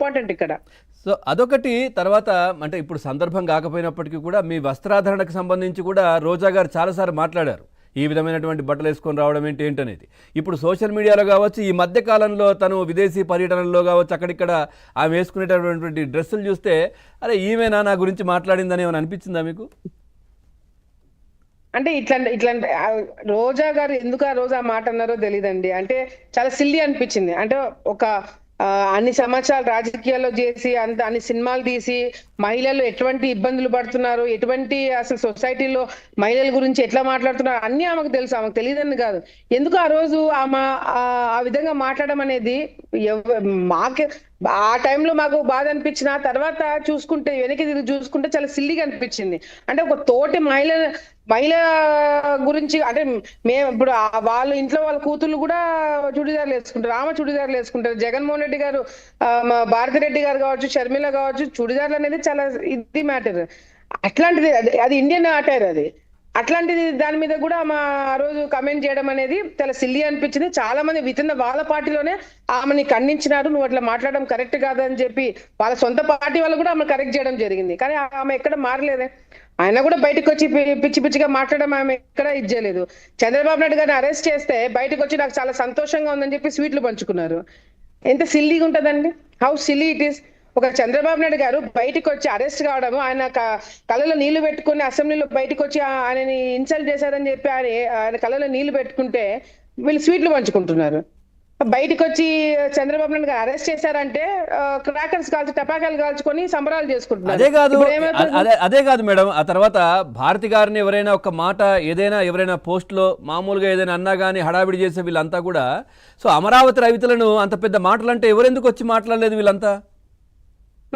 Important ఇక్కడ. So అదొకటి. తర్వాత అంటే ఇప్పుడు సందర్భం కాకపోయినప్పటికీ కూడా మీ వస్త్రాధరణకు సంబంధించి కూడా రోజా గారు చాలాసార్లు మాట్లాడారు. ఈ విధమైనటువంటి బట్టలు వేసుకొని రావడం ఏంటనేది. ఇప్పుడు సోషల్ మీడియాలో కావచ్చు, ఈ మధ్య కాలంలో తను విదేశీ పర్యటనలో కావచ్చు, అక్కడిక్కడ ఆమె వేసుకునేటటువంటి డ్రెస్సులు చూస్తే అరే ఈమెనా నా గురించి మాట్లాడిందని ఏమైనా అనిపించిందా మీకు? అంటే ఇట్లాంటి రోజా గారు ఎందుకు ఆ రోజు ఆ మాట అన్నారో తెలియదండి. అంటే చాలా సిల్లీ అనిపించింది. అంటే ఒక అన్ని సంవత్సరాలు రాజకీయాల్లో చేసి అన్ని సినిమాలు తీసి మహిళలు ఎటువంటి ఇబ్బందులు పడుతున్నారు, ఎటువంటి అసలు సొసైటీలో మహిళల గురించి ఎట్లా మాట్లాడుతున్నారు అన్ని ఆమెకు తెలుసు. ఆమెకు తెలియదని కాదు. ఎందుకు ఆ రోజు ఆమె ఆ విధంగా మాట్లాడడం అనేది మాకే ఆ టైంలో మాకు బాధ అనిపించిన తర్వాత చూసుకుంటే వెనక్కి తిరిగి చూసుకుంటే చాలా సిల్లిగా అనిపించింది. అంటే ఒక తోటి మహిళ గురించి అంటే మేము ఇప్పుడు వాళ్ళ ఇంట్లో వాళ్ళ కూతుర్లు కూడా చుడిదార్లు వేసుకుంటారు, ఆమె చుడిదార్లు వేసుకుంటారు. జగన్మోహన్ రెడ్డి గారు, భారతిరెడ్డి గారు కావచ్చు, షర్మిల కావచ్చు, చుడిదార్లు అనేది చాలా ఇది మ్యాటర్. అట్లాంటిది అది ఇండియన్ అటైర్. అది అట్లాంటిది దాని మీద కూడా ఆ రోజు కమెంట్ చేయడం అనేది చాలా సిల్లీ అనిపించింది. చాలా మంది వితిన్ వాళ్ళ పార్టీలోనే ఆమెని ఖండించినారు. నువ్వు అట్లా మాట్లాడడం కరెక్ట్ కాదని చెప్పి వాళ్ళ సొంత పార్టీ వాళ్ళు కూడా ఆమె కరెక్ట్ చేయడం జరిగింది. కానీ ఆమె ఎక్కడ మారలేదే. ఆయన కూడా బయటకు వచ్చి పిచ్చి పిచ్చిగా మాట్లాడడం ఆమె ఎక్కడ ఇది చేయలేదు. చంద్రబాబు నాయుడు గారిని అరెస్ట్ చేస్తే బయటకు వచ్చి నాకు చాలా సంతోషంగా ఉందని చెప్పి స్వీట్లు పంచుకున్నారు. ఎంత సిల్లీగా ఉంటదండి, హౌ సిల్లీ ఇట్ ఈస్. ఒక చంద్రబాబు నాయుడు గారు బయటకు వచ్చి అరెస్ట్ కావడం, ఆయన కళ్ళలో నీళ్లు పెట్టుకుని అసెంబ్లీలో బయటకు వచ్చి ఆయనని ఇన్సల్ట్ చేశారని చెప్పి ఆయన కళ్ళలో నీళ్లు పెట్టుకుంటే వీళ్ళు స్వీట్లు పంచుకుంటున్నారు. బయటకు వచ్చి చంద్రబాబు నాయుడు గారు అరెస్ట్ చేశారంటే క్రాకర్స్ కాల్చి టపాకాయలు కాల్చుకొని సంబరాలు చేసుకుంటున్నారు. అదే కాదు మేడం. ఆ తర్వాత భారతి గారిని ఎవరైనా ఒక మాట ఎవరైనా పోస్ట్ లో మామూలుగా ఏదైనా అన్నా కానీ హడావిడి చేసే వీళ్ళంతా కూడా సో అమరావతి రైతులను అంత పెద్ద మాటలు అంటే ఎవరెందుకు వచ్చి మాట్లాడలేదు? వీళ్ళంతా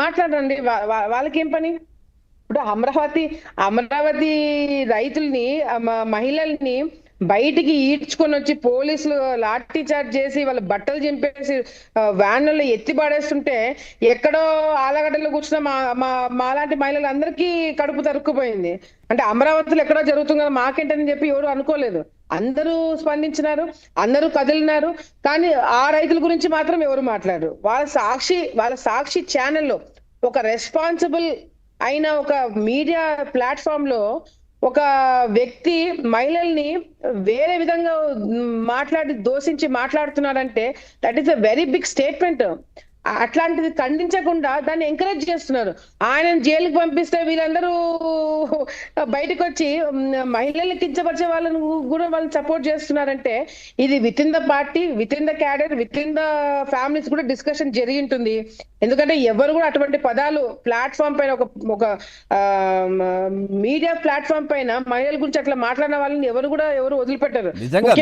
మాట్లాడండి, వాళ్ళకి ఏం పని? ఇప్పుడు అమరావతి రైతుల్ని మహిళల్ని బయటికి ఈడ్చుకొని వచ్చి పోలీసులు లాఠీ చార్జ్ చేసి వాళ్ళ బట్టలు చింపేసి వ్యాన్లలో ఎత్తి పడేస్తుంటే ఎక్కడో ఆలగడ్డలో కూర్చున్న మాలాంటి మహిళలందరికీ కడుపు తరుక్కుపోయింది. అంటే అమరావతిలో ఎక్కడో జరుగుతుంది కదా మాకేంటని చెప్పి ఎవరు అనుకోలేదు. అందరూ స్పందించినారు, అందరూ కదిలినారు. కానీ ఆ రైతుల గురించి మాత్రం ఎవరు మాట్లాడరు. వాళ్ళ సాక్షి ఛానల్లో ఒక రెస్పాన్సిబుల్ అయిన ఒక మీడియా ప్లాట్ఫామ్ లో ఒక వ్యక్తి మహిళల్ని వేరే విధంగా దోషించి మాట్లాడుతున్నాడంటే that is a very big statement. అట్లాంటిది ఖండించకుండా దాన్ని ఎంకరేజ్ చేస్తున్నారు. ఆయనను జైలుకి పంపిస్తే వీళ్ళందరూ బయటకు వచ్చి మహిళల్ని కించపరిచే వాళ్ళను కూడా వాళ్ళు సపోర్ట్ చేస్తున్నారంటే ఇది with in the party, with in the cadre, with in the families కూడా డిస్కషన్ జరిగి ఉంటుంది. ఎందుకంటే ఎవరు కూడా అటువంటి పదాలు ప్లాట్ఫామ్ పైన ఒక మీడియా ప్లాట్ఫామ్ పైన మహిళల గురించి అట్లా మాట్లాడిన వాళ్ళని ఎవరు వదిలిపెట్టారు. నిజంగా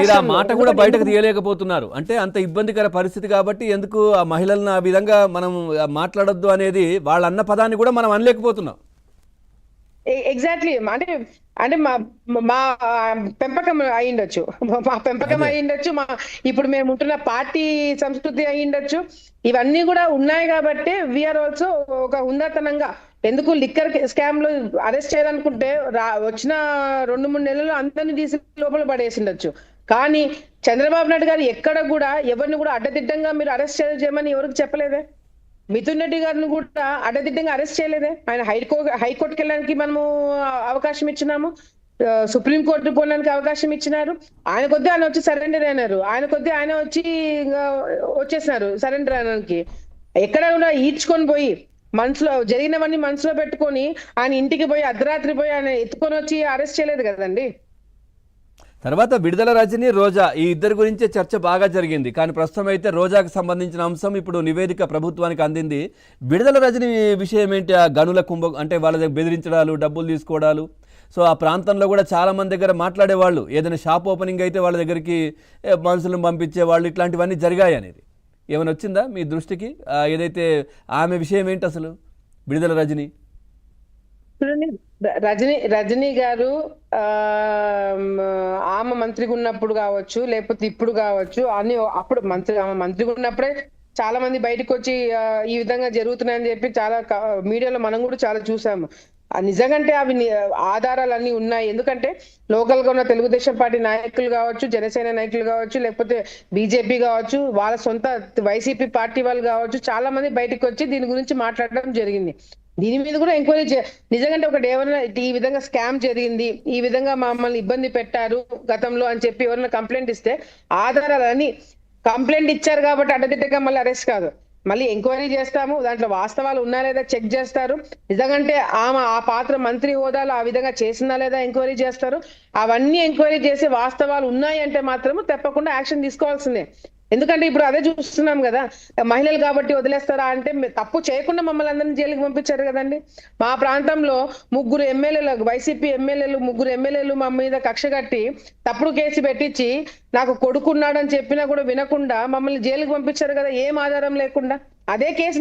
మీరు ఆ మాట కూడా బయటకు తీయలేకపోతున్నారు అంటే అంత ఇబ్బందికర పరిస్థితి. కాబట్టి ఎందుకు ఆ మహిళలను ఆ విధంగా మనం మాట్లాడొద్దు అనేది వాళ్ళ అన్న పదాన్ని కూడా మనం అనలేకపోతున్నాం. ఎగ్జాక్ట్లీ. అంటే మా పెంపకం అయ్యిండొచ్చు, ఇప్పుడు మేము ఉంటున్న పార్టీ సంస్కృతి అయ్యిండొచ్చు. ఇవన్నీ కూడా ఉన్నాయి కాబట్టి వీఆర్ ఆల్సో ఒక హుందాతనంగా ఎందుకు లిక్కర్ స్కామ్ లో అరెస్ట్ చేయాలనుకుంటే వచ్చిన 2-3 నెలలు అందరినీ తీసి లోపల పడేసిండొచ్చు. కానీ చంద్రబాబు నాయుడు గారు ఎక్కడ కూడా ఎవరిని కూడా అడ్డదిడ్డంగా మీరు అరెస్ట్ చేయమని ఎవరికి చెప్పలేదే. మిథున్ రెడ్డి గారిని కూడా అడ్డదిడ్డంగా అరెస్ట్ చేయలేదే. ఆయన హైకోర్టుకి వెళ్ళడానికి మనము అవకాశం ఇచ్చినాము, సుప్రీంకోర్టు పోవడానికి అవకాశం ఇచ్చినారు. ఆయన కొద్ది ఆయన వచ్చి సరెండర్ అయినారు, ఆయన కొద్ది ఆయన వచ్చేసినారు సరెండర్ అయినానికి. ఎక్కడ కూడా ఈడ్చుకొని పోయి మనసులో జరిగినవన్నీ మనసులో పెట్టుకొని ఆయన ఇంటికి పోయి అర్ధరాత్రి పోయి ఆయన ఎత్తుకొని వచ్చి అరెస్ట్ చేయలేదు కదండి. తర్వాత విడుదల రజని, రోజా ఈ ఇద్దరి గురించే చర్చ బాగా జరిగింది. కానీ ప్రస్తుతం అయితే రోజాకు సంబంధించిన అంశం ఇప్పుడు నివేదిక ప్రభుత్వానికి అందింది. విడుదల రజని విషయం ఏంటి? ఆ గనుల అంటే వాళ్ళ దగ్గర బెదిరించడాలు, డబ్బులు తీసుకోవడాలు. సో ఆ ప్రాంతంలో కూడా చాలా మంది దగ్గర మాట్లాడేవాళ్ళు. ఏదైనా షాప్ ఓపెనింగ్ అయితే వాళ్ళ దగ్గరికి మనుషులను పంపించేవాళ్ళు. ఇట్లాంటివన్నీ జరిగాయి అనేది ఏమైనా వచ్చిందా మీ దృష్టికి? ఏదైతే ఆమె విషయం ఏంటి అసలు విడుదల రజని? రజనీ గారు ఆమె మంత్రిగా ఉన్నప్పుడు కావచ్చు, లేకపోతే ఇప్పుడు కావచ్చు, అప్పుడు ఆమె మంత్రిగా ఉన్నప్పుడే చాలా మంది బయటకు వచ్చి ఈ విధంగా జరుగుతున్నాయని చెప్పి చాలా మీడియాలో మనం కూడా చాలా చూసాము. నిజంగంటే అవి ఆధారాలన్నీ ఉన్నాయి. ఎందుకంటే లోకల్ గా ఉన్న తెలుగుదేశం పార్టీ నాయకులు కావచ్చు, జనసేన నాయకులు కావచ్చు, లేకపోతే బీజేపీ కావచ్చు, వాళ్ళ సొంత వైసీపీ పార్టీ వాళ్ళు కావచ్చు, చాలా మంది బయటకు వచ్చి దీని గురించి మాట్లాడడం జరిగింది. దీని మీద కూడా ఎంక్వైరీ నిజంగా ఒకటి ఏమైనా ఈ విధంగా స్కామ్ జరిగింది, ఈ విధంగా మమ్మల్ని ఇబ్బంది పెట్టారు గతంలో అని చెప్పి ఎవరైనా కంప్లైంట్ ఇస్తే ఆధారాలని కంప్లైంట్ ఇచ్చారు కాబట్టి అడ్డదిడ్డగా మళ్ళీ అరెస్ట్ కాదు, మళ్ళీ ఎంక్వైరీ చేస్తాము, దాంట్లో వాస్తవాలు ఉన్నా లేదా చెక్ చేస్తారు. నిజంగాంటే ఆమె ఆ పాత్ర మంత్రి హోదాలో ఆ విధంగా చేసిందా లేదా ఎంక్వైరీ చేస్తారు. అవన్నీ ఎంక్వైరీ చేసి వాస్తవాలు ఉన్నాయి అంటే మాత్రము తప్పకుండా యాక్షన్ తీసుకోవాల్సిందే. ఎందుకంటే ఇప్పుడు అదే చూస్తున్నాం కదా, మహిళలు కాబట్టి వదిలేస్తారా అంటే తప్పు చేయకుండా మమ్మల్ని అందరినీ జైలుకి పంపించారు కదండి. మా ప్రాంతంలో ముగ్గురు ఎమ్మెల్యేలు, వైసీపీ ఎమ్మెల్యేలు, ముగ్గురు ఎమ్మెల్యేలు మా మీద కక్ష కట్టి తప్పుడు కేసు పెట్టించి నాకు కొడుకున్నాడని చెప్పినా కూడా వినకుండా మమ్మల్ని జైలుకి పంపించారు కదా, ఏం ఆధారం లేకుండా. అదే కేసు